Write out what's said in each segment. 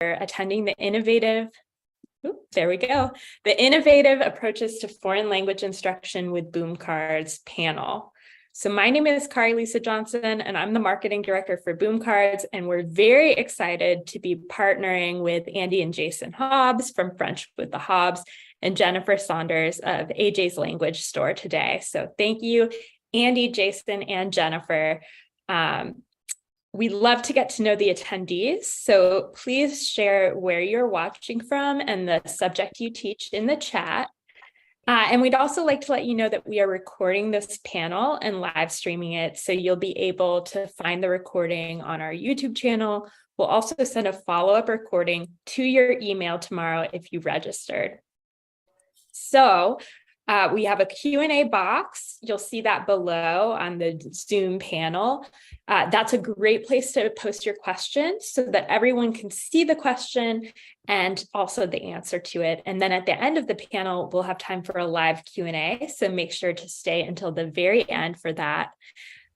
attending the innovative approaches to foreign language instruction with Boom Cards panel. So my name is Kari Lisa Johnson, and I'm the marketing director for Boom Cards, and we're very excited to be partnering with Andy and Jason Hobbs from French with the Hobbs and Jennifer Saunders of AJ's Language Store today. So thank you, Andy, Jason, and Jennifer. We'd love to get to know the attendees, so please share where you're watching from and the subject you teach in the chat. And we'd also like to let you know that we are recording this panel and live streaming it, so you'll be able to find the recording on our YouTube channel. We'll also send a follow-up recording to your email tomorrow if you registered. So we have a Q&A box. You'll see that below on the Zoom panel. That's a great place to post your questions so that everyone can see the question and also the answer to it. And then at the end of the panel, we'll have time for a live Q&A. So make sure to stay until the very end for that.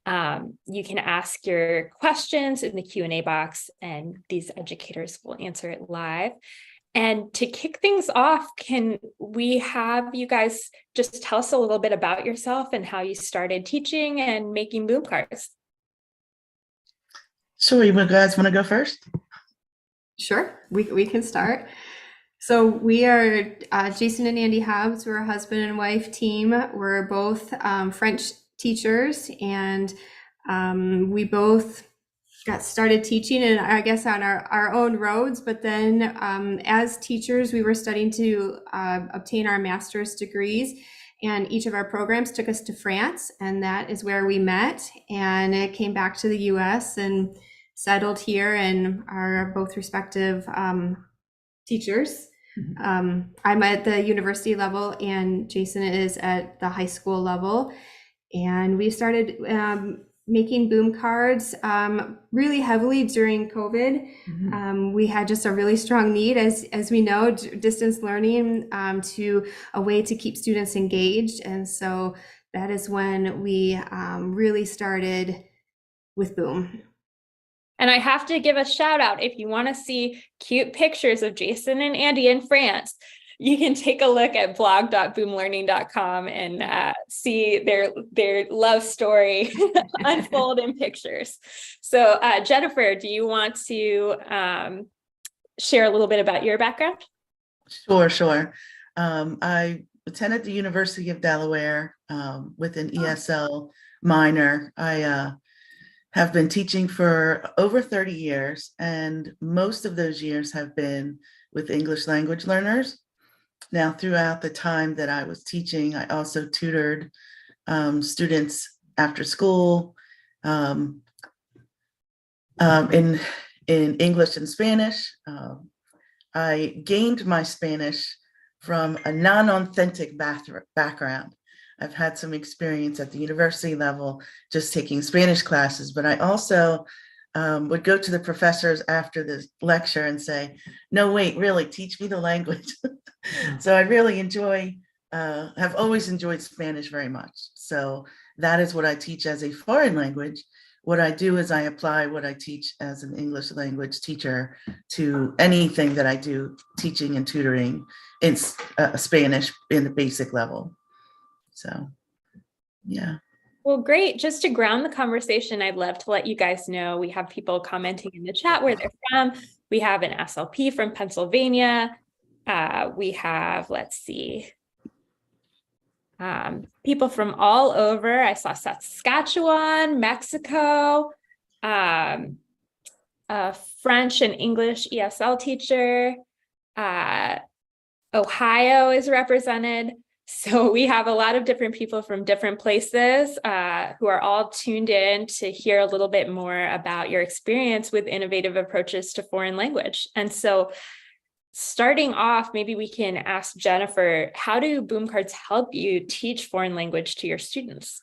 You can ask your questions in the Q&A box, and these educators will answer it live. And to kick things off, can we have you guys just tell us a little bit about yourself and how you started teaching and making Boom Cards? Sure, you guys want to go first? Sure, we can start. So we are Jason and Andy Hobbs. We're a husband and wife team. We're both French teachers, and we both got started teaching, and I guess on our own roads, but then as teachers, we were studying to obtain our master's degrees, and each of our programs took us to France, and that is where we met, and it came back to the US and settled here and are both respective teachers. I'm at the university level, and Jason is at the high school level, and we started making Boom Cards really heavily during COVID. We had just a really strong need, as we know, distance learning to a way to keep students engaged. And so that is when we really started with Boom. And I have to give a shout out. If you want to see cute pictures of Jason and Andy in France, you can take a look at blog.boomlearning.com and see their love story unfold in pictures. So Jennifer, do you want to share a little bit about your background? Sure. I attended the University of Delaware with an ESL minor. I have been teaching for over 30 years, and most of those years have been with English language learners. Now, throughout the time that I was teaching, I also tutored students after school in English and Spanish. I gained my Spanish from a non-authentic background. I've had some experience at the university level just taking Spanish classes, but I also would go to the professors after the lecture and say, no, wait, really, teach me the language. So I really have always enjoyed Spanish very much. So that is what I teach as a foreign language. What I do is I apply what I teach as an English language teacher to anything that I do teaching and tutoring in Spanish in the basic level. So, yeah. Well, great. Just to ground the conversation, I'd love to let you guys know we have people commenting in the chat where they're from. We have an SLP from Pennsylvania. We have, let's see, people from all over. I saw Saskatchewan, Mexico, a French and English ESL teacher. Ohio is represented. So we have a lot of different people from different places who are all tuned in to hear a little bit more about your experience with innovative approaches to foreign language. And so starting off, maybe we can ask Jennifer, how do Boom Cards help you teach foreign language to your students?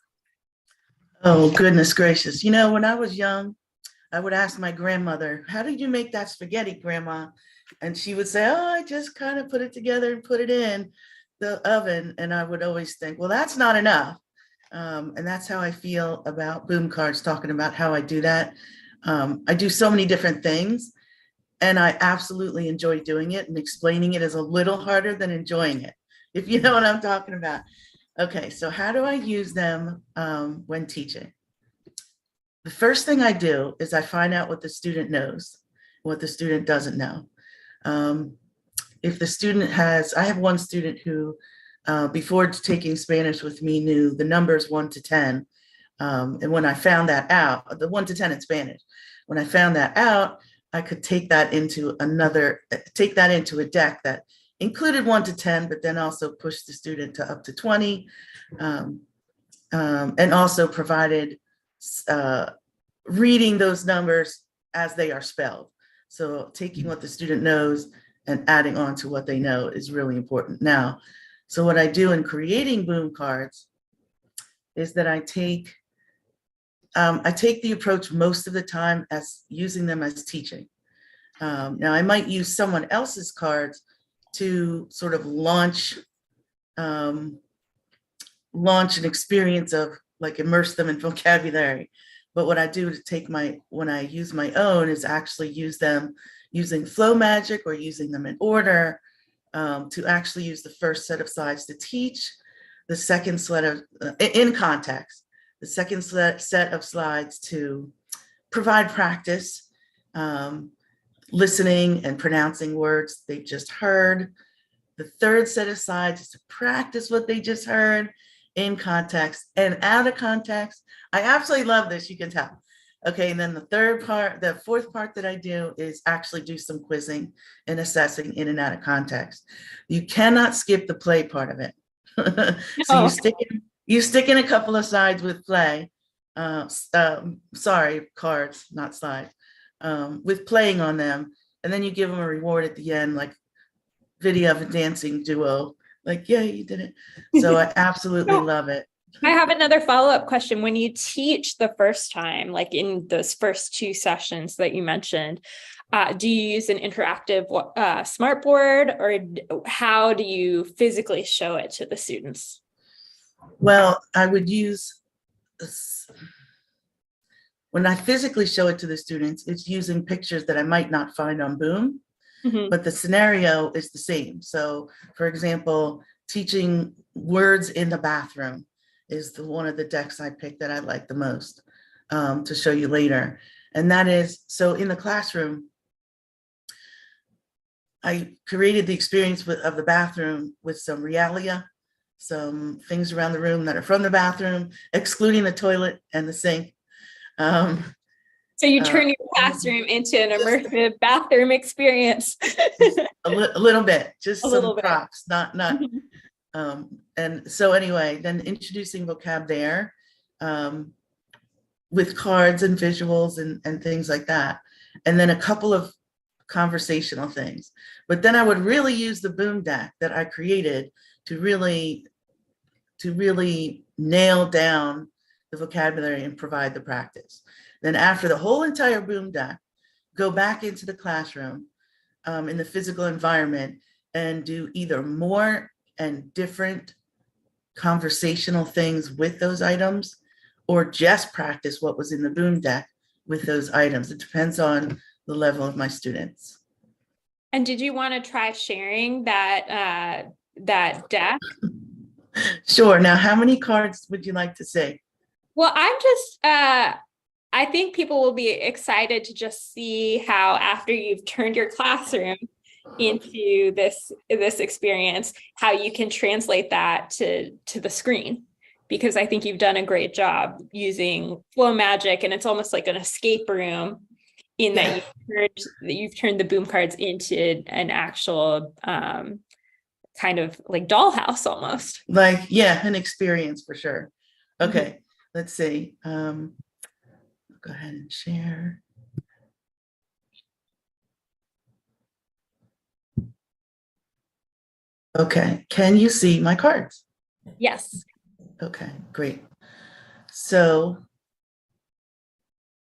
Oh, goodness gracious. You know, when I was young, I would ask my grandmother, how did you make that spaghetti, Grandma? And she would say, oh, I just kind of put it together and put it in the oven. And I would always think, well, that's not enough. And that's how I feel about Boom Cards, talking about how I do that. I do so many different things. And I absolutely enjoy doing it, and explaining it is a little harder than enjoying it, if you know what I'm talking about. Okay, so how do I use them when teaching? The first thing I do is I find out what the student knows, what the student doesn't know. If the student has, I have one student who, before taking Spanish with me, knew the numbers 1 to 10. And when I found that out, the 1 to 10 in Spanish, when I found that out, I could take that into a deck that included 1 to 10, but then also pushed the student to up to 20, and also provided reading those numbers as they are spelled. So taking what the student knows and adding on to what they know is really important. Now, so what I do in creating boom cards is that I take the approach most of the time as using them as teaching. Now, I might use someone else's cards to sort of launch an experience of, like, immerse them in vocabulary. But what I do to when I use my own is actually use them using flow magic or using them in order, to actually use the first set of slides to teach, the second set of, in context, the second set of slides to provide practice, listening and pronouncing words they've just heard. The third set of slides is to practice what they just heard in context and out of context. I absolutely love this, you can tell. Okay, and then the fourth part that I do is actually do some quizzing and assessing in and out of context. You cannot skip the play part of it. So you stick in a couple of slides with play, sorry, cards, not slides, with playing on them, and then you give them a reward at the end, like video of a dancing duo, like, yeah, you did it. So I absolutely love it. I have another follow-up question. When you teach the first time, like in those first 2 sessions that you mentioned, do you use an interactive smartboard, or how do you physically show it to the students? Well, I would use, when I physically show it to the students, it's using pictures that I might not find on Boom, but the scenario is the same. So, for example, teaching words in the bathroom is one of the decks I picked that I like the most, to show you later. And that is, so in the classroom, I created the experience of the bathroom with some realia, some things around the room that are from the bathroom, excluding the toilet and the sink. So you turn your classroom into an immersive bathroom experience. a little bit, just some props, not. And so anyway, then introducing vocab there, with cards and visuals and things like that. And then a couple of conversational things. But then I would really use the Boom deck that I created to really nail down the vocabulary and provide the practice. Then after the whole entire Boom deck, go back into the classroom, in the physical environment, and do either more and different conversational things with those items, or just practice what was in the Boom deck with those items. It depends on the level of my students. And did you want to try sharing that deck? Sure. Now, how many cards would you like to see? Well, I'm just, I think people will be excited to just see how, after you've turned your classroom into this experience, how you can translate that to the screen, because I think you've done a great job using flow magic, and it's almost like an escape room in that you've turned the Boom cards into an actual kind of like dollhouse almost. Like, yeah, an experience for sure. Okay, let's see. Go ahead and share. Okay, can you see my cards? Yes. Okay, great. So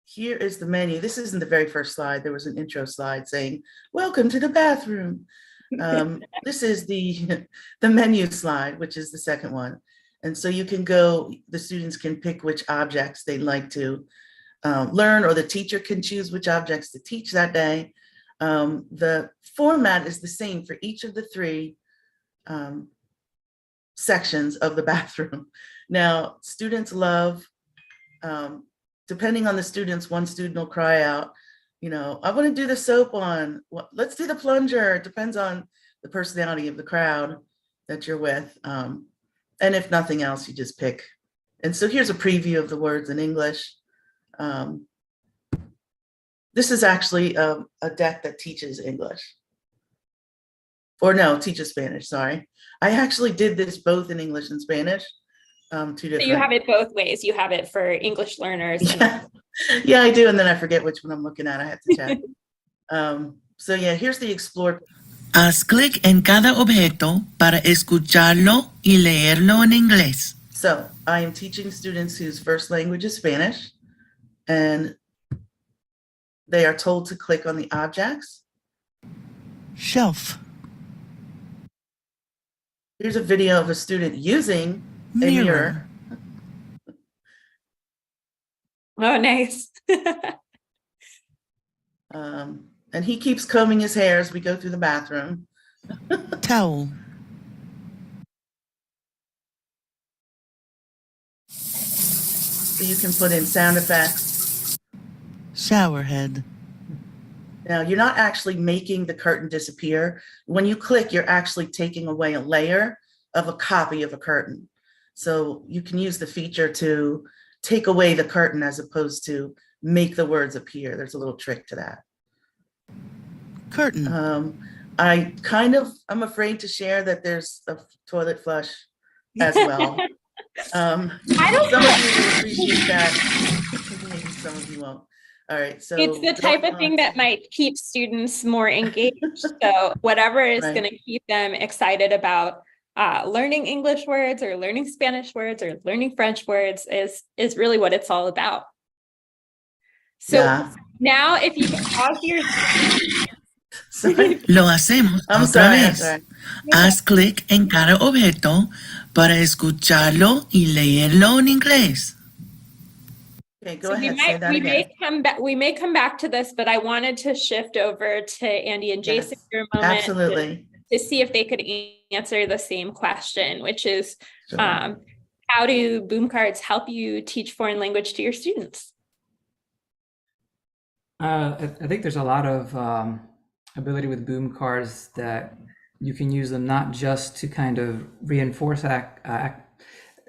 here is the menu. This isn't the very first slide. There was an intro slide saying, welcome to the bathroom. This is the menu slide, which is the second one. And so you can go, the students can pick which objects they'd like to learn, or the teacher can choose which objects to teach that day. The format is the same for each of the three sections of the bathroom. Now, students love, depending on the students, one student will cry out, you know, I want to do the soap on, let's do the plunger. It depends on the personality of the crowd that you're with. And if nothing else, you just pick. And so here's a preview of the words in English. This is actually a deck that teaches English. Or no, teaches Spanish, sorry. I actually did this both in English and Spanish. Two different. So you have it both ways. You have it for English learners. Yeah. Yeah, I do. And then I forget which one I'm looking at. I have to check. So yeah, here's the explore. Haz clic en cada objeto para escucharlo y leerlo en inglés. So I am teaching students whose first language is Spanish, and they are told to click on the objects. Shelf. Here's a video of a student using a mirror. Oh, nice. And he keeps combing his hair as we go through the bathroom. Towel. So you can put in sound effects. Shower head. Now, you're not actually making the curtain disappear. When you click, you're actually taking away a layer of a copy of a curtain. So you can use the feature to take away the curtain as opposed to make the words appear. There's a little trick to that. Curtain. I'm afraid to share that there's a toilet flush as well. I don't some know. of you will appreciate that. Maybe some of you won't. All right, so It's the type of thing that might keep students more engaged. So whatever is Right. going to keep them excited about learning English words or learning Spanish words or learning French words is really what it's all about. So Yeah. now if you can pause your Sorry. Lo hacemos I'm otra sorry. I'm vez. sorry. Haz clic en cada objeto para escucharlo y leerlo en inglés. Okay, go So ahead. Say that we again. may come back to this, but I wanted to shift over to Andy and Jason Yes, for a moment absolutely. to see if they could answer the same question, which is Sure. how do boom cards help you teach foreign language to your students? I think there's a lot of ability with boom cards that you can use them not just to kind of reinforce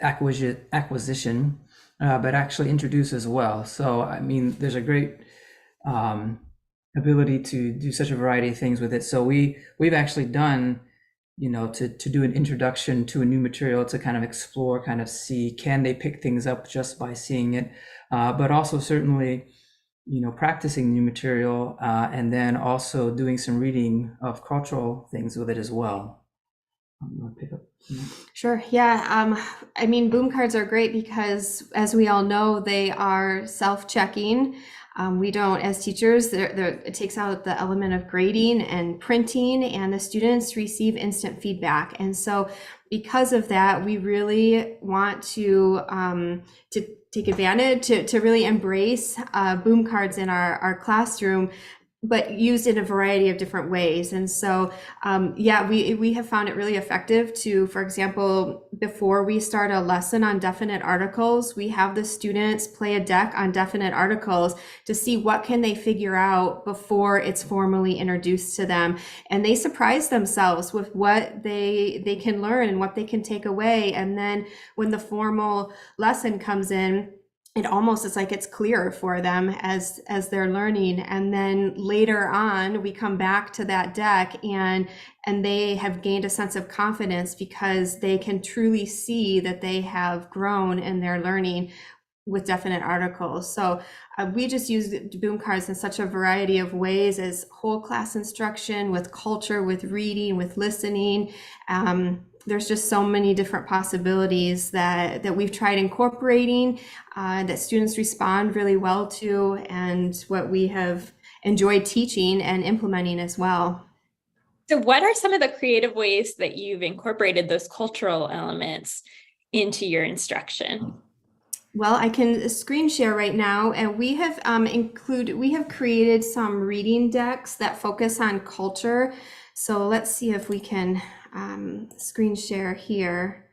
acquisition, but actually introduce as well. So, I mean, there's a great ability to do such a variety of things with it. So we've actually done, you know, to do an introduction to a new material to kind of explore, kind of see, can they pick things up just by seeing it, but also certainly, you know, practicing new material and then also doing some reading of cultural things with it as well. I'm gonna pick up. Sure. Yeah. I mean, boom cards are great because, as we all know, they are self-checking. We don't, as teachers, it takes out the element of grading and printing, and the students receive instant feedback. And so, because of that, we really want to take advantage, to really embrace boom cards in our classroom, but used in a variety of different ways. And so, yeah, we have found it really effective to, for example, before we start a lesson on definite articles, we have the students play a deck on definite articles to see what can they figure out before it's formally introduced to them. And they surprise themselves with what they can learn and what they can take away. And then when the formal lesson comes in, it's like it's clearer for them as they're learning. And then later on, we come back to that deck and they have gained a sense of confidence because they can truly see that they have grown in their learning with definite articles. So we just use boom cards in such a variety of ways, as whole class instruction, with culture, with reading, with listening. There's just so many different possibilities that we've tried incorporating, that students respond really well to, and what we have enjoyed teaching and implementing as well. So what are some of the creative ways that you've incorporated those cultural elements into your instruction? Well, I can screen share right now, and we have created some reading decks that focus on culture. So let's see if we can screen share here.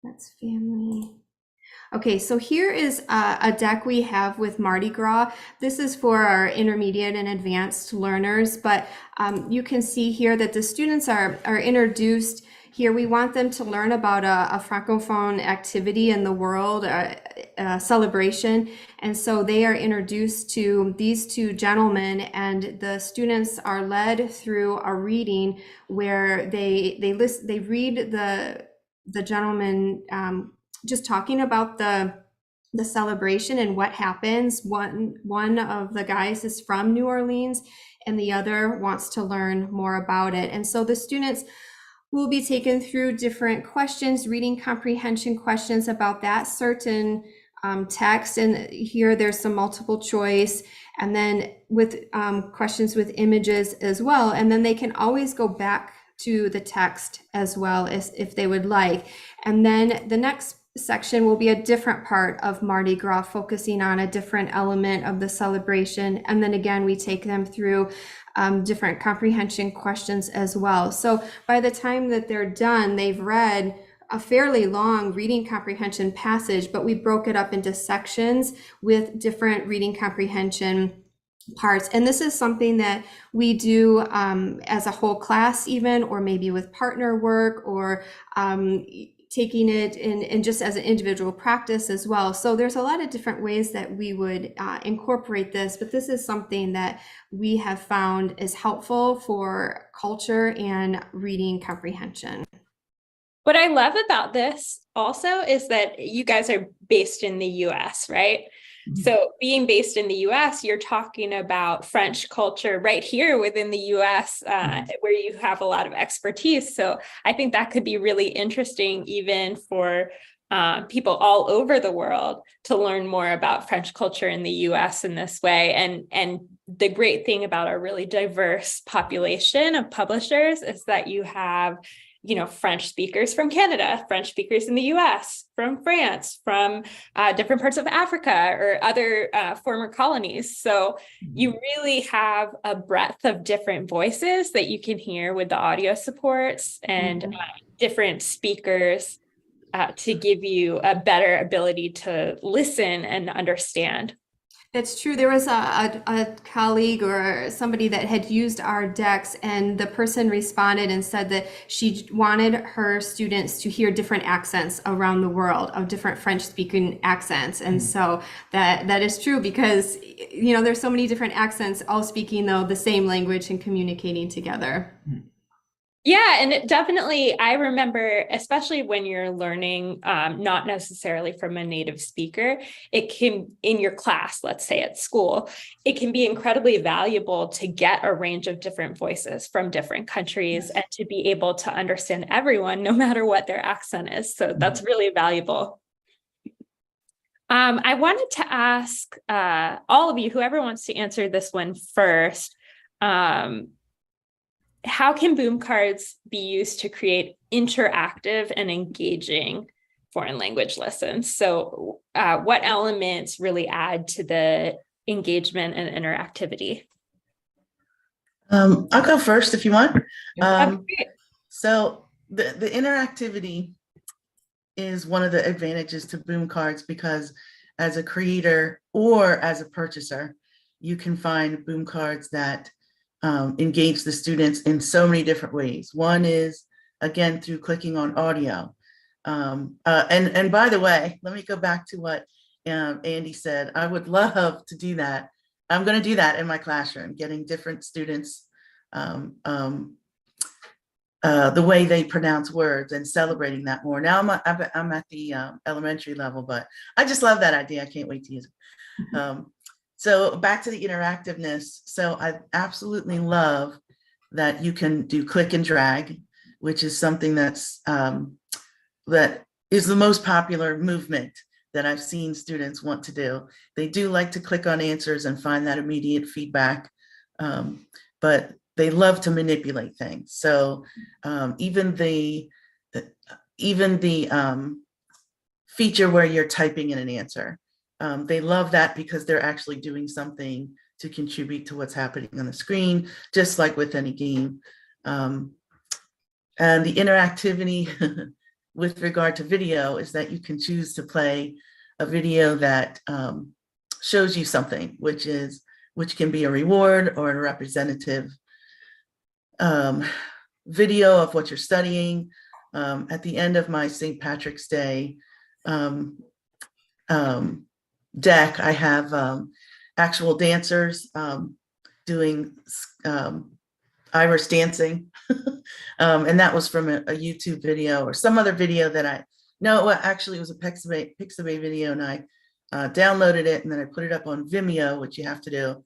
That's family. Okay, so here is a deck we have with Mardi Gras. This is for our intermediate and advanced learners, but you can see here that the students are introduced here. We want them to learn about a Francophone activity in the world, a celebration. And so they are introduced to these two gentlemen, and the students are led through a reading where they read the gentleman just talking about the celebration and what happens. One of the guys is from New Orleans and the other wants to learn more about it. And so the students will be taken through different questions, reading comprehension questions about that certain text. And here there's some multiple choice, and then with questions with images as well. And then they can always go back to the text as well as if they would like. And then the next section will be a different part of Mardi Gras, focusing on a different element of the celebration. And then again, we take them through different comprehension questions as well. So by the time that they're done, they've read a fairly long reading comprehension passage, but we broke it up into sections with different reading comprehension parts. And this is something that we do as a whole class even, or maybe with partner work, or taking it in just as an individual practice as well. So there's a lot of different ways that we would incorporate this, but this is something that we have found is helpful for culture and reading comprehension. What I love about this also is that you guys are based in the US, right? So being based in the US, you're talking about French culture right here within the US, where you have a lot of expertise. So I think that could be really interesting even for people all over the world to learn more about French culture in the US in this way. And the great thing about our really diverse population of publishers is that you have French speakers from Canada, French speakers in the US, from France, from different parts of Africa or other former colonies. So you really have a breadth of different voices that you can hear with the audio supports and different speakers to give you a better ability to listen and understand. That's true. There was a colleague or somebody that had used our decks, and the person responded and said that she wanted her students to hear different accents around the world, of different French speaking accents. And so that is true, because there's so many different accents all speaking though the same language and communicating together. Yeah, and it definitely, I remember, especially when you're learning, not necessarily from a native speaker, it can, in your class, let's say at school, it can be incredibly valuable to get a range of different voices from different countries and to be able to understand everyone, no matter what their accent is. So that's really valuable. I wanted to ask all of you, whoever wants to answer this one first, how can boom cards be used to create interactive and engaging foreign language lessons? So what elements really add to the engagement and interactivity? I'll go first if you want. So the interactivity is one of the advantages to boom cards, because as a creator or as a purchaser, you can find boom cards that engage the students in so many different ways. One is, again, through clicking on audio. And by the way, let me go back to what Andy said. I would love to do that. I'm going to do that in my classroom, getting different students the way they pronounce words and celebrating that more. Now I'm at the elementary level, but I just love that idea. I can't wait to use it. So back to the interactiveness. So I absolutely love that you can do click and drag, which is something that's that is the most popular movement that I've seen students want to do. They do like to click on answers and find that immediate feedback, but they love to manipulate things. So even even the feature where you're typing in an answer. They love that because they're actually doing something to contribute to what's happening on the screen, just like with any game. And the interactivity with regard to video is that you can choose to play a video that shows you something, which can be a reward or a representative video of what you're studying. At the end of my St. Patrick's Day deck, I have actual dancers doing Irish dancing. And that was from a YouTube video or some other video that actually it was a Pixabay video, and I downloaded it, and then I put it up on Vimeo, which you have to do.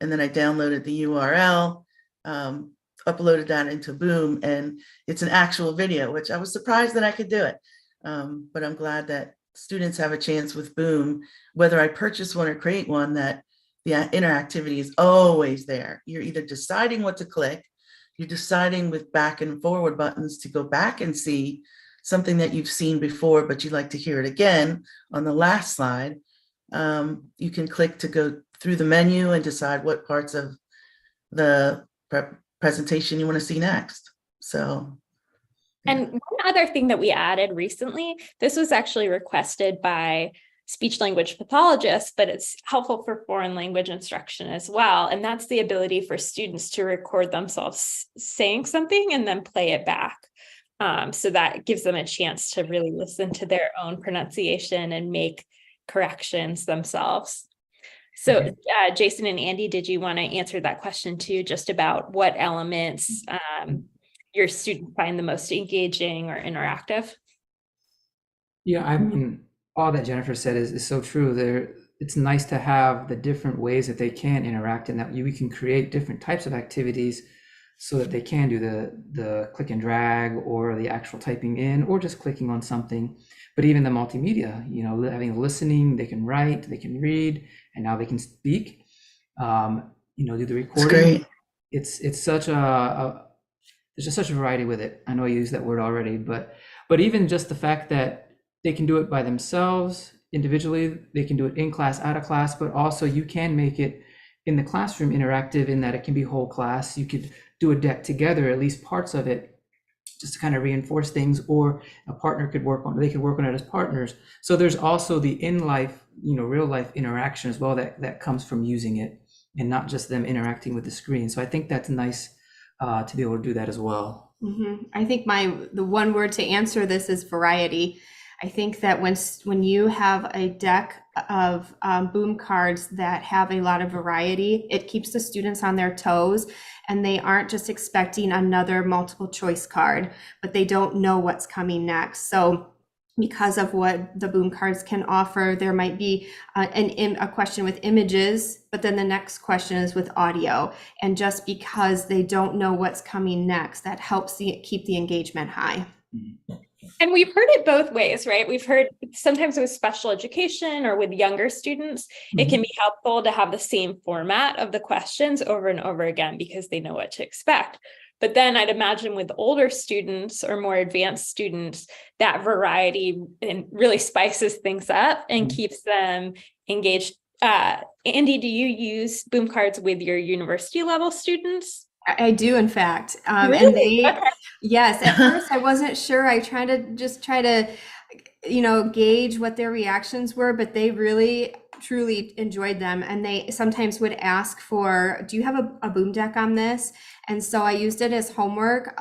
And then I downloaded the URL, uploaded that into Boom, and it's an actual video, which I was surprised that I could do it. But I'm glad that students have a chance with Boom, whether I purchase one or create one, that the interactivity is always there. You're either deciding what to click, you're deciding with back and forward buttons to go back and see something that you've seen before, but you'd like to hear it again on the last slide. You can click to go through the menu and decide what parts of the presentation you want to see next. So, and one other thing that we added recently, this was actually requested by speech language pathologists, but it's helpful for foreign language instruction as well. And that's the ability for students to record themselves saying something and then play it back. So that gives them a chance to really listen to their own pronunciation and make corrections themselves. So Jason and Andy, did you want to answer that question too, just about what elements your students find the most engaging or interactive? Yeah, I mean, all that Jennifer said is so true. It's nice to have the different ways that they can interact, and that we can create different types of activities so that they can do the click and drag or the actual typing in or just clicking on something. But even the multimedia, having listening, they can write, they can read, and now they can speak, do the recording. It's great. It's such there's just such a variety with it. I know I used that word already, but even just the fact that they can do it by themselves, individually, they can do it in class, out of class, but also you can make it in the classroom interactive in that it can be whole class. You could do a deck together, at least parts of it, just to kind of reinforce things, or a partner could work on it as partners. So there's also the in-life, real life interaction as well that comes from using it, and not just them interacting with the screen. So I think that's nice to be able to do that as well. Mm-hmm. I think the one word to answer this is variety. I think that when you have a deck of Boom cards that have a lot of variety, it keeps the students on their toes, and they aren't just expecting another multiple choice card, but they don't know what's coming next. So because of what the Boom cards can offer, there might be a question with images, but then the next question is with audio. And just because they don't know what's coming next, that helps keep the engagement high. And we've heard it both ways, right? We've heard sometimes with special education or with younger students, it can be helpful to have the same format of the questions over and over again because they know what to expect. But then I'd imagine with older students or more advanced students, that variety really spices things up and keeps them engaged. Andy, do you use Boom cards with your university level students? I do, in fact. Really? And yes, at first I wasn't sure. I try to, gauge what their reactions were, but they really truly enjoyed them. And they sometimes would ask for, do you have a Boom deck on this? And so I used it as homework.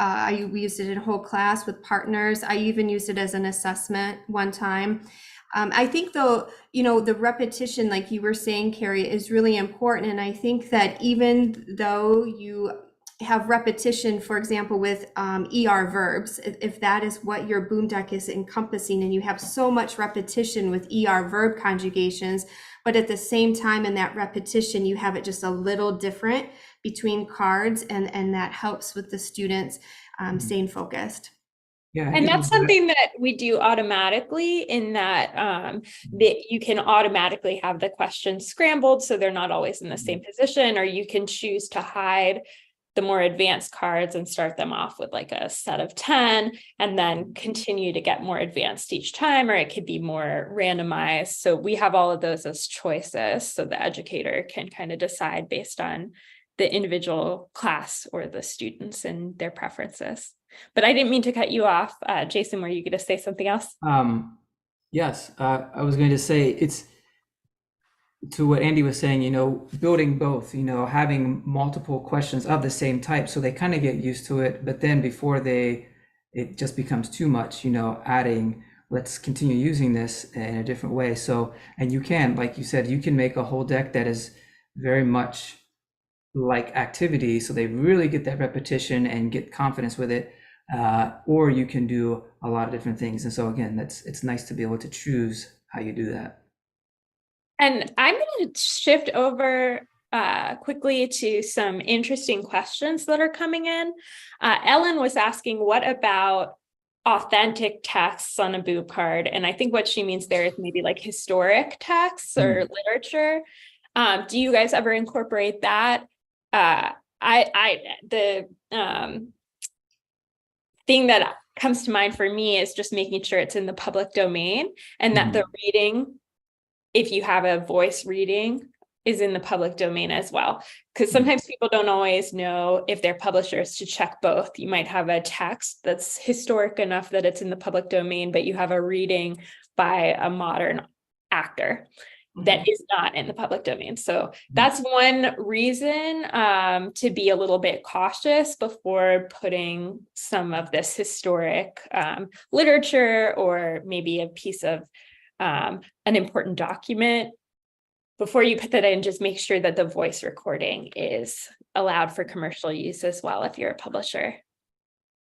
We used it in whole class with partners. I even used it as an assessment one time. I think though, the repetition, like you were saying, Carrie, is really important. And I think that even though you have repetition, for example, with ER verbs, if that is what your Boom deck is encompassing, and you have so much repetition with ER verb conjugations, but at the same time in that repetition, you have it just a little different between cards, and that helps with the students staying focused. Yeah, and that's something that we do automatically in that that you can automatically have the questions scrambled so they're not always in the same position, or you can choose to hide the more advanced cards and start them off with like a set of 10 and then continue to get more advanced each time, or it could be more randomized. So we have all of those as choices, so the educator can kind of decide based on the individual class or the students and their preferences. But I didn't mean to cut you off. Jason, were you going to say something else? Yes, I was going to say, it's to what Andy was saying, building both, having multiple questions of the same type, so they kind of get used to it. But then before it just becomes too much, adding, let's continue using this in a different way. So, and you can, like you said, you can make a whole deck that is very much like activity, so they really get that repetition and get confidence with it. Or you can do a lot of different things. And so again, it's nice to be able to choose how you do that. And I'm going to shift over quickly to some interesting questions that are coming in. Ellen was asking, what about authentic texts on a boom card? And I think what she means there is maybe like historic texts or literature. Do you guys ever incorporate that? The thing that comes to mind for me is just making sure it's in the public domain, and that the reading, if you have a voice reading, is in the public domain as well. Because sometimes people don't always know if they're publishers to check both. You might have a text that's historic enough that it's in the public domain, but you have a reading by a modern actor that is not in the public domain. So that's one reason to be a little bit cautious before putting some of this historic literature, or maybe a piece of an important document. Before you put that in, just make sure that the voice recording is allowed for commercial use as well if you're a publisher.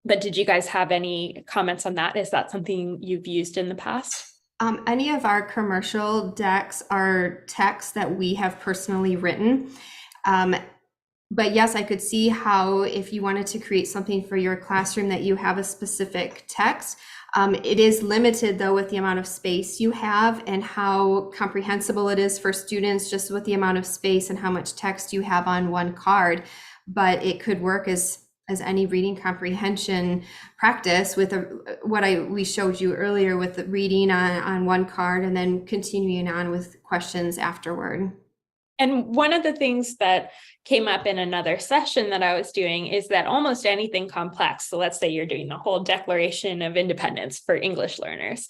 But did you guys have any comments on that? Is that something you've used in the past? Any of our commercial decks are texts that we have personally written. But yes, I could see how if you wanted to create something for your classroom that you have a specific text, it is limited though with the amount of space you have and how comprehensible it is for students just with the amount of space and how much text you have on one card. But it could work as any reading comprehension practice with we showed you earlier with the reading on one card and then continuing on with questions afterward. And one of the things that came up in another session that I was doing is that almost anything complex, so let's say you're doing the whole Declaration of Independence for English learners,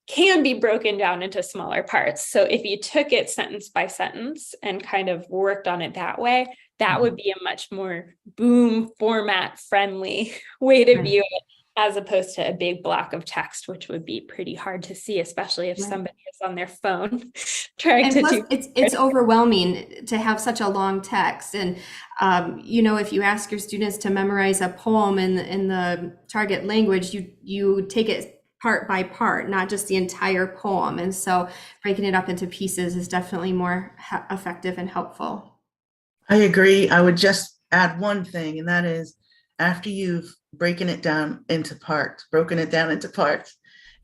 can be broken down into smaller parts. So if you took it sentence by sentence and kind of worked on it that way, that would be a much more boom format friendly way to view it, as opposed to a big block of text, which would be pretty hard to see, especially if somebody is on their phone trying to do. It's overwhelming to have such a long text. And, if you ask your students to memorize a poem in the target language, you take it part by part, not just the entire poem. And so breaking it up into pieces is definitely more effective and helpful. I agree. I would just add one thing, and that is after you've broken it down into parts,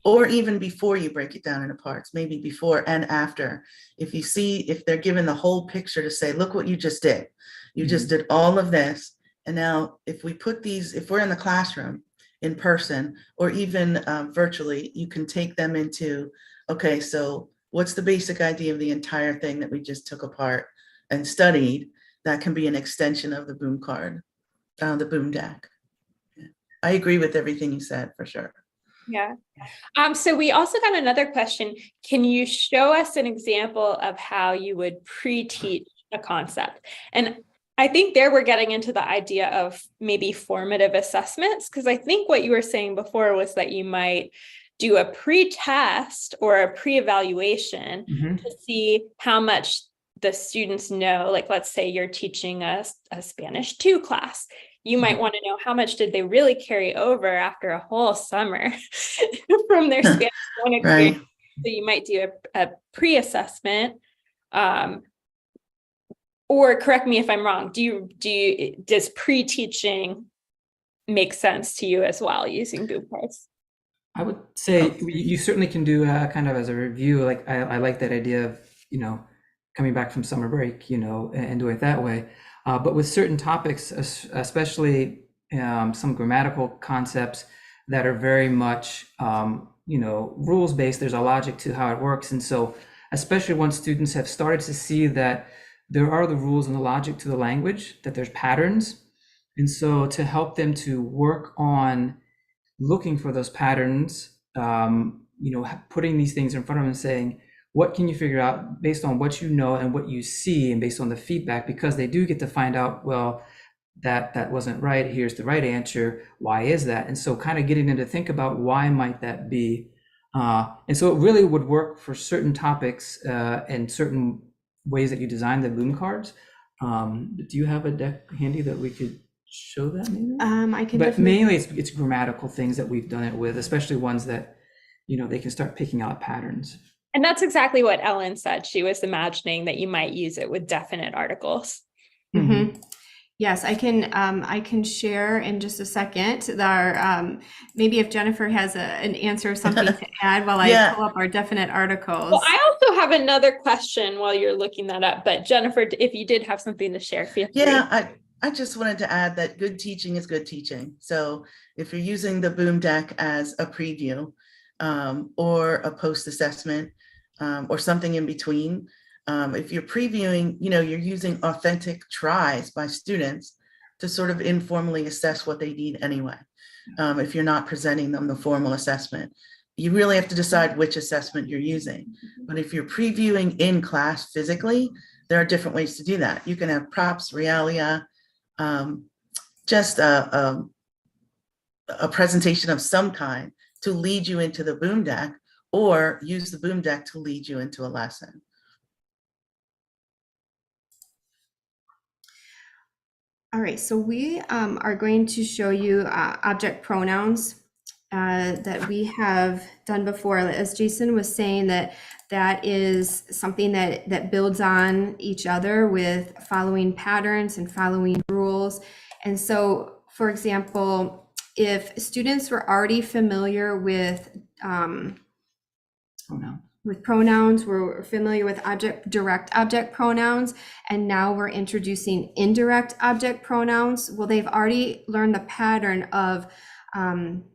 or even before you break it down into parts, maybe before and after, if they're given the whole picture to say, look what you just did. You just did all of this. And now if we're in the classroom in person or even virtually, you can take them into, okay, so what's the basic idea of the entire thing that we just took apart and studied? That can be an extension of the boom card, the boom deck. I agree with everything you said, for sure. Yeah. So we also got another question. Can you show us an example of how you would pre-teach a concept? And I think there we're getting into the idea of maybe formative assessments, because I think what you were saying before was that you might do a pre-test or a pre-evaluation to see how much the students know. Like, let's say you're teaching a Spanish 2 class. You might want to know how much did they really carry over after a whole summer from their Spanish 1 experience. Right. So you might do a pre-assessment, or correct me if I'm wrong. Does pre-teaching make sense to you as well using boom cards? I would say you certainly can do kind of as a review. Like I like that idea of, coming back from summer break, and doing it that way. But with certain topics, especially some grammatical concepts that are very much, rules based, there's a logic to how it works. And so, especially once students have started to see that there are the rules and the logic to the language, that there's patterns. And so to help them to work on looking for those patterns, putting these things in front of them and saying, what can you figure out based on what you know and what you see and based on the feedback, because they do get to find out, well, that wasn't right. Here's the right answer. Why is that? And so kind of getting them to think about why might that be. And so it really would work for certain topics and certain ways that you design the Bloom cards. Do you have a deck handy that we could show that maybe? I can But definitely. mainly it's grammatical things that we've done it with, especially ones that, they can start picking out patterns. And that's exactly what Ellen said. She was imagining that you might use it with definite articles. Mm-hmm. Yes, I can share in just a second. Maybe if Jennifer has an answer or something to add while I pull up our definite articles. Well, I also have another question while you're looking that up. But Jennifer, if you did have something to share, feel free. Yeah, I just wanted to add that good teaching is good teaching. So if you're using the Boom deck as a preview or a post-assessment or something in between, if you're previewing, you're using authentic tries by students to sort of informally assess what they need anyway. If you're not presenting them the formal assessment, you really have to decide which assessment you're using. But if you're previewing in class physically, there are different ways to do that. You can have props, realia, just a presentation of some kind to lead you into the Boom deck, or use the Boom deck to lead you into a lesson. All right, so we are going to show you object pronouns that we have done before. As Jason was saying, that is something that builds on each other with following patterns and following rules. And so, for example, if students were already familiar with pronouns, we're familiar with direct object pronouns, and now we're introducing indirect object pronouns. Well, they've already learned the pattern of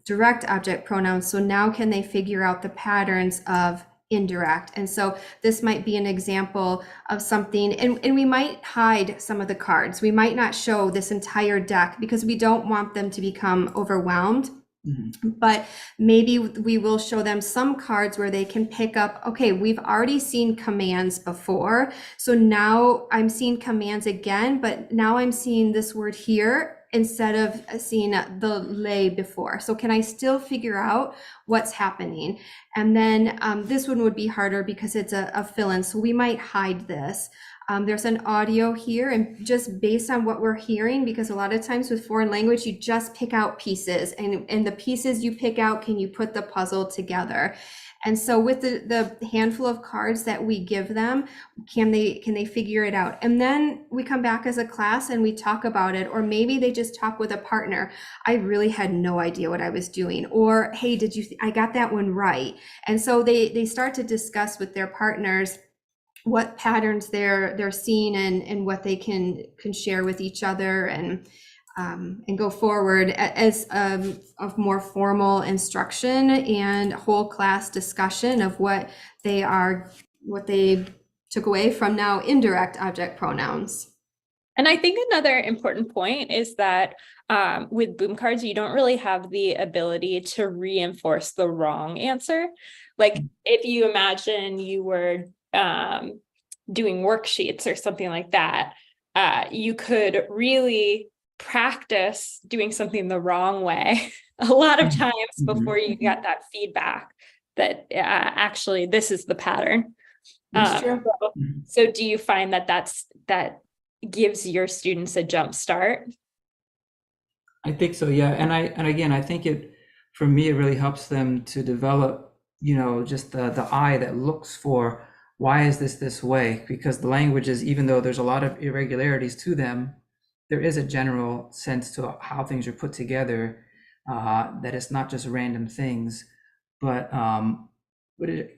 direct object pronouns. So now can they figure out the patterns of indirect? And so this might be an example of something, and we might hide some of the cards. We might not show this entire deck because we don't want them to become overwhelmed. But maybe we will show them some cards where they can pick up, okay, we've already seen commands before. So now I'm seeing commands again, but now I'm seeing this word here instead of seeing the lay before. So can I still figure out what's happening? And then this one would be harder because it's a fill-in. So we might hide this. There's an audio here, and just based on what we're hearing, because a lot of times with foreign language, you just pick out pieces, and the pieces you pick out, can you put the puzzle together? And so with the handful of cards that we give them, can they figure it out? And then we come back as a class and we talk about it, or maybe they just talk with a partner. I really had no idea what I was doing, or hey, I got that one right? And so they start to discuss with their partners what patterns they're seeing and what they can share with each other, and go forward as of more formal instruction and whole class discussion of what they took away from now indirect object pronouns. And I think another important point is that with Boom cards, you don't really have the ability to reinforce the wrong answer. Like if you imagine you were doing worksheets or something like that, you could really practice doing something the wrong way a lot of times before you get that feedback that actually this is the pattern. So do you find that gives your students a jump start? I think so, yeah. And again, I think for me, it really helps them to develop, just the eye that looks for, why is this way? Because the languages, even though there's a lot of irregularities to them, there is a general sense to how things are put together, that it's not just random things, but it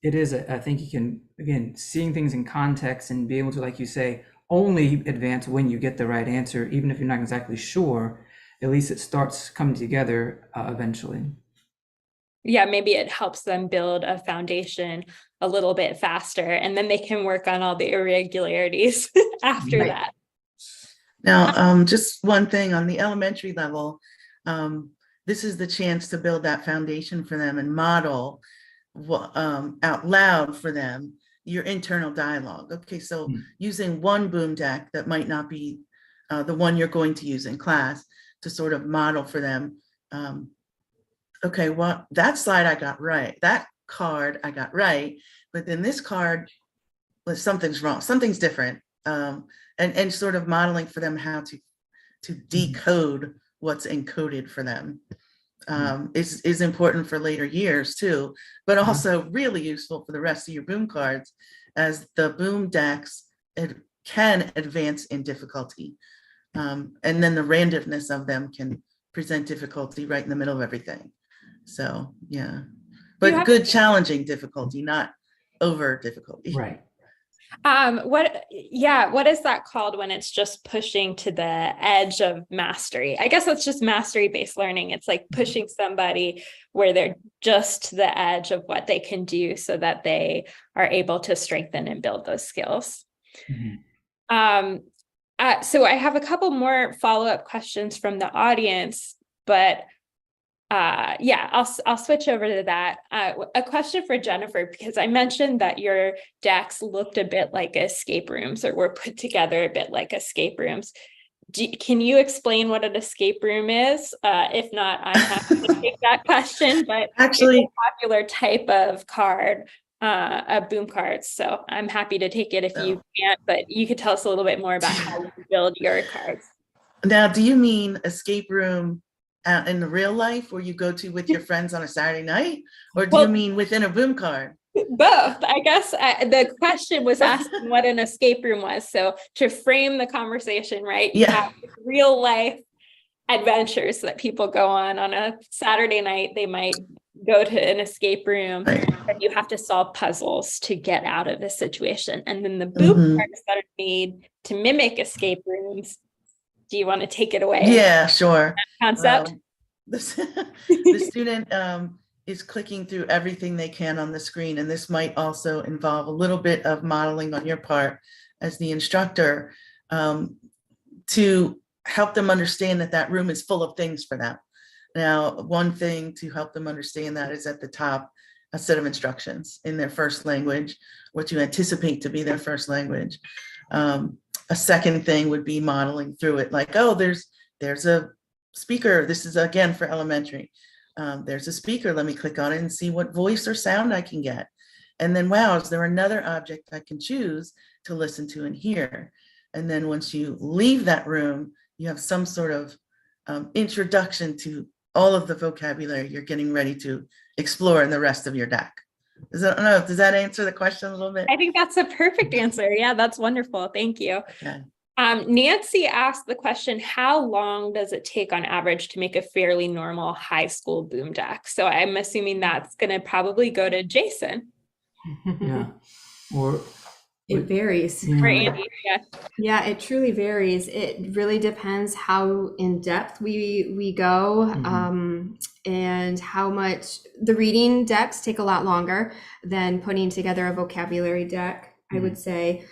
is, I think you can, again, seeing things in context and be able to, like you say, only advance when you get the right answer, even if you're not exactly sure. At least it starts coming together eventually. Yeah, maybe it helps them build a foundation a little bit faster, and then they can work on all the irregularities after Right. that. Now, just one thing on the elementary level, this is the chance to build that foundation for them and model out loud for them your internal dialogue. Okay, so using one boom deck that might not be the one you're going to use in class to sort of model for them. Okay, well, that slide I got right, that card I got right, but then this card, well, something's wrong, something's different. And sort of modeling for them how to decode what's encoded for them is important for later years too, but also really useful for the rest of your boom cards, as the boom decks, it can advance in difficulty. And then the randomness of them can present difficulty right in the middle of everything. So yeah, but good challenging difficulty, not over difficulty. Right. What is that called when it's just pushing to the edge of mastery? I guess it's just mastery-based learning. It's like pushing somebody where they're just to the edge of what they can do so that they are able to strengthen and build those skills. So I have a couple more follow-up questions from the audience, but I'll switch over to that. A question for Jennifer, because I mentioned that your decks looked a bit like escape rooms, or were put together a bit like escape rooms. Can you explain what an escape room is? If not, I'm happy to take that question, but actually, it's a popular type of card, a boom card. So I'm happy to take it if you can't, but you could tell us a little bit more about how you build your cards. Now, do you mean escape room in the real life where you go to with your friends on a Saturday night, or do you mean within a boom card? Both. I guess the question was asking what an escape room was. So to frame the conversation, right? You have real life adventures that people go on a Saturday night. They might go to an escape room and you have to solve puzzles to get out of a situation. And then the boom cards that are made to mimic escape rooms. Do you want to take it away? Yeah, sure. Concept. The student is clicking through everything they can on the screen, and this might also involve a little bit of modeling on your part as the instructor to help them understand that that room is full of things for them. Now, one thing to help them understand that is at the top, a set of instructions in their first language, what you anticipate to be their first language. A second thing would be modeling through it, like, oh, there's a speaker. This is again for elementary. There's a speaker. Let me click on it and see what voice or sound I can get. And then, wow, is there another object I can choose to listen to and hear? And then once you leave that room, you have some sort of introduction to all of the vocabulary you're getting ready to explore in the rest of your deck. Does that answer the question a little bit? I think that's a perfect answer. Yeah, that's wonderful. Thank you. Okay. Nancy asked the question, how long does it take on average to make a fairly normal high school boom deck? So I'm assuming that's going to probably go to Jason. Yeah. Or it varies. Or Andy, yeah, it truly varies. It really depends how in depth we go, and how much the reading decks take a lot longer than putting together a vocabulary deck, I would say.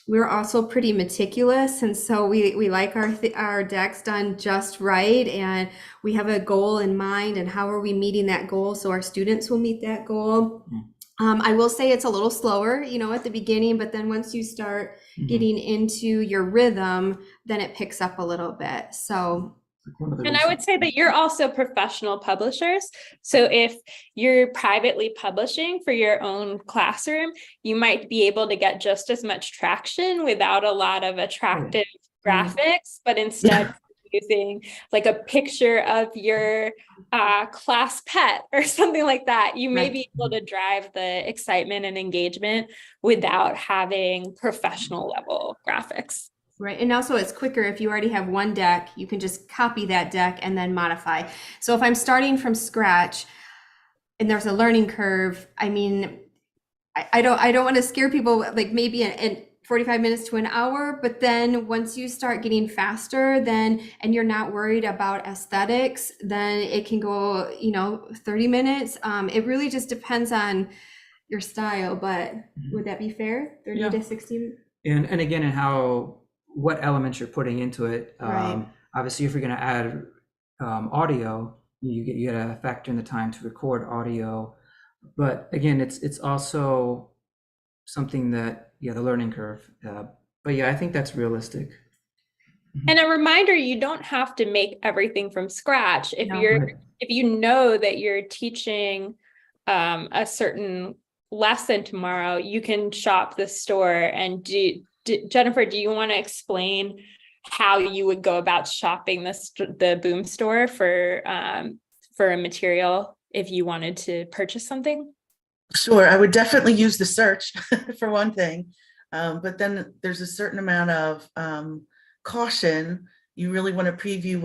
We're also pretty meticulous, and so we like our decks done just right, and we have a goal in mind, and how are we meeting that goal so our students will meet that goal. I will say it's a little slower, at the beginning, but then once you start getting into your rhythm, then it picks up a little bit. So, and I would say that you're also professional publishers. So if you're privately publishing for your own classroom, you might be able to get just as much traction without a lot of attractive graphics, but instead using like a picture of your class pet or something like that. You may be able to drive the excitement and engagement without having professional level graphics. Right. And also it's quicker if you already have one deck, you can just copy that deck and then modify. So if I'm starting from scratch and there's a learning curve, I mean, I don't want to scare people, like maybe 45 minutes to an hour, but then once you start getting faster, then, and you're not worried about aesthetics, then it can go, 30 minutes. It really just depends on your style, but would that be fair? 30 Yeah. to 60? And again, what elements you're putting into it. Right. Obviously, if you're going to add audio, you got to factor in the time to record audio. But again, it's also something that, the learning curve. But yeah, I think that's realistic. And a reminder, you don't have to make everything from scratch. If No. you're Right. if you know that you're teaching a certain lesson tomorrow, you can shop the store and Jennifer, do you want to explain how you would go about shopping the Boom store for a material if you wanted to purchase something? Sure, I would definitely use the search for one thing, but then there's a certain amount of caution. You really want to preview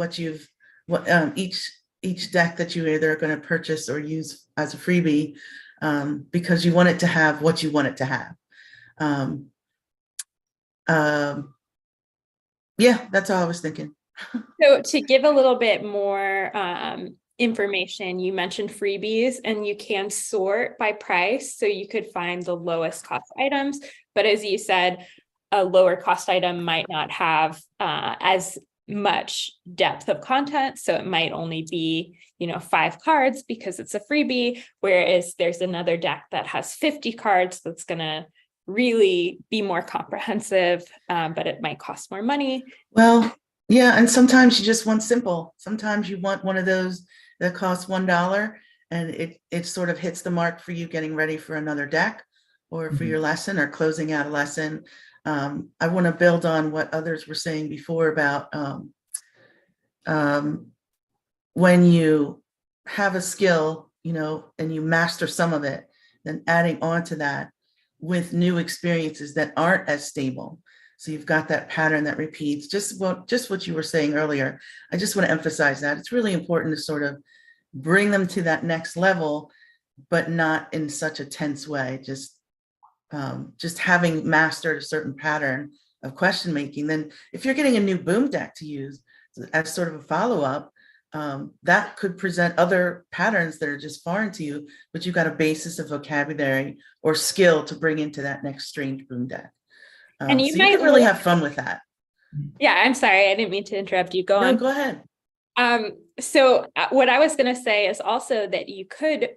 each deck that you either are going to purchase or use as a freebie, because you want it to have what you want it to have. Yeah, that's all I was thinking. So to give a little bit more information, you mentioned freebies, and you can sort by price, so you could find the lowest cost items. But as you said, a lower cost item might not have as much depth of content, so it might only be 5 cards because it's a freebie, whereas there's another deck that has 50 cards that's going to really be more comprehensive, but it might cost more money. Well, yeah, and sometimes you just want simple. Sometimes you want one of those that costs $1 and it sort of hits the mark for you getting ready for another deck or for your lesson or closing out a lesson. I want to build on what others were saying before about when you have a skill, and you master some of it, then adding on to that with new experiences that aren't as stable. So you've got that pattern that repeats, just what you were saying earlier. I just want to emphasize that it's really important to sort of bring them to that next level, but not in such a tense way. Just having mastered a certain pattern of question making. Then if you're getting a new boom deck to use as sort of a follow-up, that could present other patterns that are just foreign to you, but you've got a basis of vocabulary or skill to bring into that next strange boom deck. And so you can really have fun with that. Yeah, I'm sorry, I didn't mean to interrupt you. Go on. No, go ahead. So what I was going to say is also that you could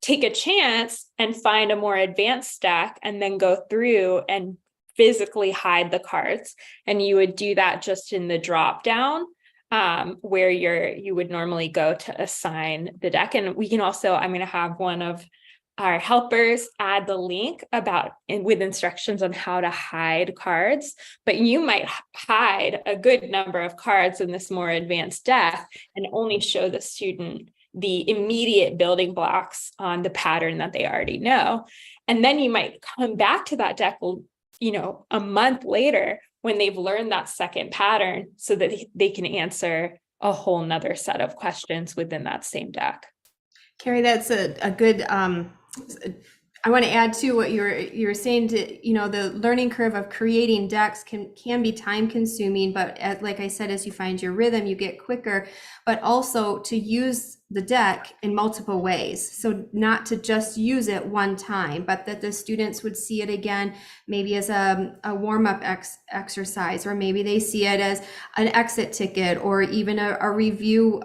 take a chance and find a more advanced deck and then go through and physically hide the cards. And you would do that just in the drop down where you would normally go to assign the deck. And we can also, I'm going to have one of our helpers add the link with instructions on how to hide cards, but you might hide a good number of cards in this more advanced deck and only show the student the immediate building blocks on the pattern that they already know. And then you might come back to that deck, a month later when they've learned that second pattern so that they can answer a whole nother set of questions within that same deck. Carrie, that's a good, I want to add to what you're saying to, the learning curve of creating decks can be time consuming, but like I said, as you find your rhythm, you get quicker, but also to use the deck in multiple ways. So not to just use it one time, but that the students would see it again, maybe as a warm-up exercise, or maybe they see it as an exit ticket, or even a review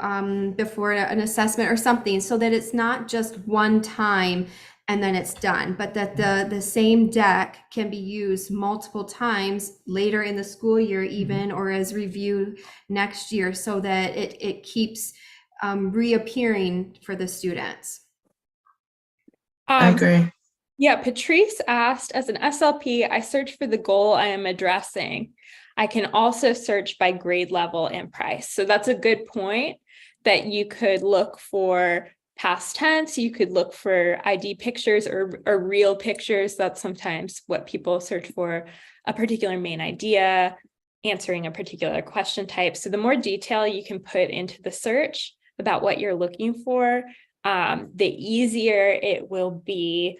before an assessment or something, so that it's not just one time and then it's done, but that the same deck can be used multiple times later in the school year even, or as review next year, so that it keeps reappearing for the students. I agree. Yeah, Patrice asked, as an SLP, I search for the goal I am addressing. I can also search by grade level and price. So that's a good point, that you could look for past tense, you could look for ID pictures or real pictures. That's sometimes what people search for, a particular main idea, answering a particular question type. So the more detail you can put into the search about what you're looking for, the easier it will be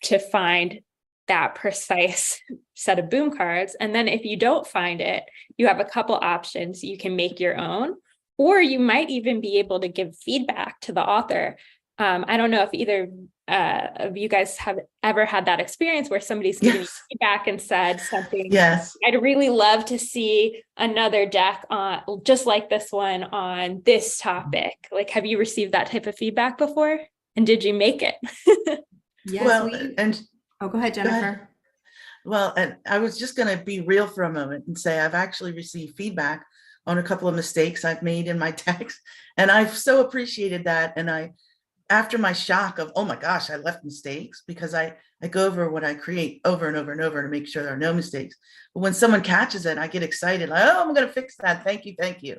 to find that precise set of boom cards. And then if you don't find it, you have a couple options. You can make your own, or you might even be able to give feedback to the author. I don't know if either of you guys have ever had that experience where somebody's giving you feedback and said something. Yes. I'd really love to see another deck on just like this one on this topic. Like, have you received that type of feedback before? And did you make it? Yes, Well, oh, go ahead, Jennifer. Well, and I was just going to be real for a moment and say I've actually received feedback on a couple of mistakes I've made in my text, and I've so appreciated that. And after my shock of, oh my gosh, I left mistakes, because I go over what I create over and over and over to make sure there are no mistakes. But when someone catches it, I get excited, like, oh, I'm going to fix that. Thank you. Thank you.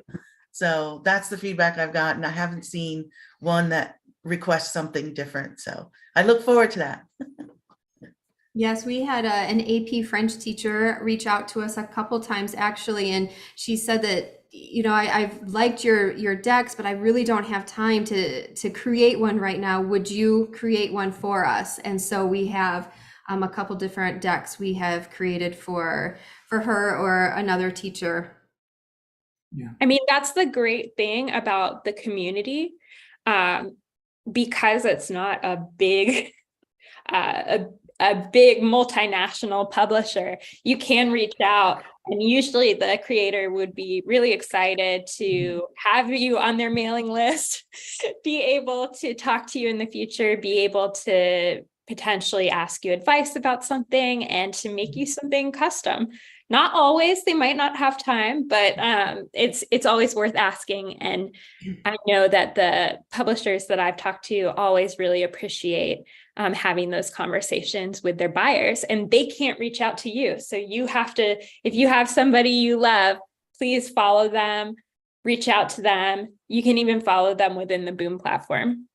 So that's the feedback I've gotten. I haven't seen one that requests something different. So I look forward to that. Yes, we had an AP French teacher reach out to us a couple times actually, and she said that, you know, I've liked your decks, but I really don't have time to create one right now. Would you create one for us? And so we have a couple different decks we have created for her or another teacher. Yeah. I mean, that's the great thing about the community, because it's not a big a big multinational publisher. You can reach out, and usually the creator would be really excited to have you on their mailing list, be able to talk to you in the future, be able to potentially ask you advice about something, and to make you something custom. Not always, they might not have time, but it's always worth asking. And I know that the publishers that I've talked to always really appreciate having those conversations with their buyers, and they can't reach out to you. So you have to, if you have somebody you love, please follow them, reach out to them. You can even follow them within the Boom platform.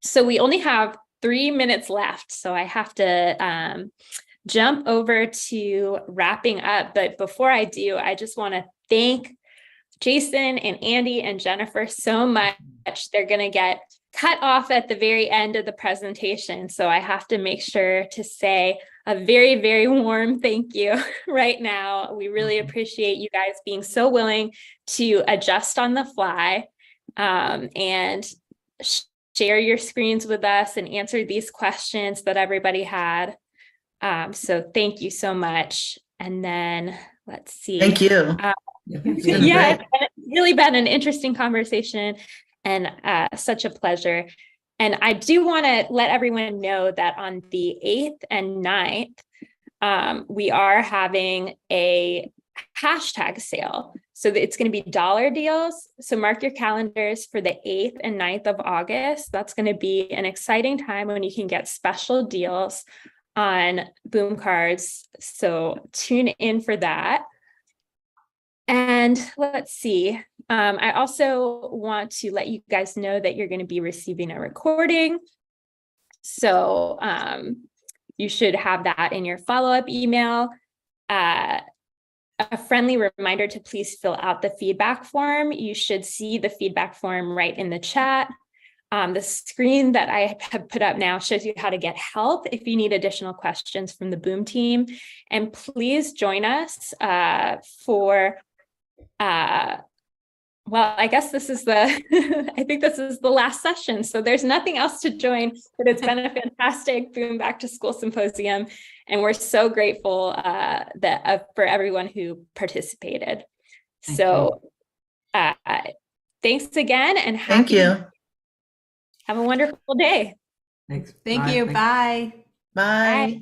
So we only have 3 minutes left, so I have to jump over to wrapping up. But before I do, I just want to thank Jason and Andy and Jennifer so much. They're going to get cut off at the very end of the presentation, so I have to make sure to say a very, very warm thank you right now. We really appreciate you guys being so willing to adjust on the fly and share your screens with us and answer these questions that everybody had. So thank you so much. And then let's see. Thank you. Yeah, it's really been an interesting conversation and such a pleasure. And I do want to let everyone know that on the 8th and 9th, we are having a hashtag sale. So it's going to be dollar deals. So mark your calendars for the 8th and 9th of August. That's going to be an exciting time when you can get special deals on Boom cards. So tune in for that. And let's see. I also want to let you guys know that you're going to be receiving a recording. So you should have that in your follow-up email. A friendly reminder to please fill out the feedback form. You should see the feedback form right in the chat. The screen that I have put up now shows you how to get help if you need additional questions from the Boom team. And please join us for, well, I guess this is I think this is the last session. So there's nothing else to join, but it's been a fantastic Boom Back to School Symposium. And we're so grateful for everyone who participated. So thanks again, and Thank you. Have a wonderful day. Thanks. Thank Bye. you. Thanks. Bye. Bye. Bye.